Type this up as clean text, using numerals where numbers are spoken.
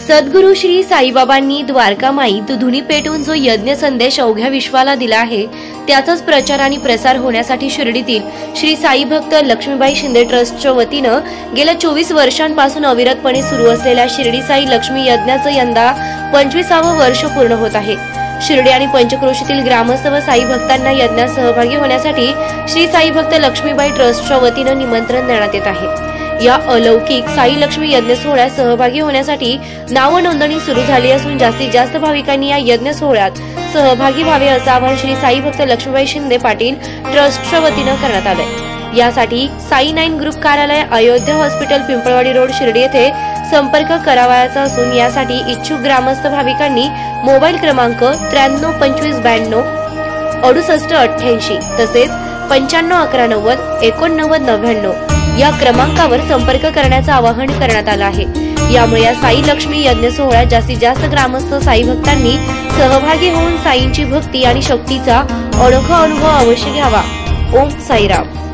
सद्गुरू श्री साईबाबांनी द्वारकामाईत धुनी पेटवून जो यज्ञ संदेश अवघ्या विश्वाला दिला आहे त्याचाच प्रचार आणि प्रसार होण्यासाठी शिर्डीतील श्री साई भक्त लक्ष्मीबाई शिंदे ट्रस्टच्या वतीनं गेल्या 24 वर्षांपासून अविरतपणे सुरू असलेल्या शिर्डी साई लक्ष्मी यज्ञाचं यंदा 25वे वर्ष पूर्ण होत आहे। शिर्डी आणि पंचक्रोशीतील ग्रामस्थ व साई भक्तांना यज्ञात सहभागी होण्यासाठी श्री साई भक्त लक्ष्मीबाई ट्रस्टच्या वतीनं निमंत्रण देण्यात येत आहे। या अलौकिक साई लक्ष्मी यज्ञ सोहळ्यात सहभागी होण्यासाठी नाव नोंदणी सुरू झाली असून जास्तीत जास्त भाविकांनी या यज्ञ सोहळ्यात सहभागी व्हावे असं आवाहन श्री साई भक्त लक्ष्मीबाई शिंदे पाटील ट्रस्टच्या वतीनं करण्यात आलंय। यासाठी साई 9 ग्रुप कार्यालय, अयोध्या हॉस्पिटल, पिंपळवाडी रोड, शिर्डी येथे संपर्क करावयाचा असून यासाठी इच्छुक ग्रामस्थ भाविकांनी मोबाईल क्रमांक 932592 6888 तसेच 951190 या क्रमांकावर संपर्क करण्याचं आवाहन करण्यात आलं आहे। यामुळे या साई लक्ष्मी यज्ञ सोहळ्यात जास्तीत जास्त ग्रामस्थ साई भक्तांनी सहभागी होऊन साईंची भक्ती आणि शक्तीचा अनोखा अनुभव अवश्य घ्यावा। ओम साईराम।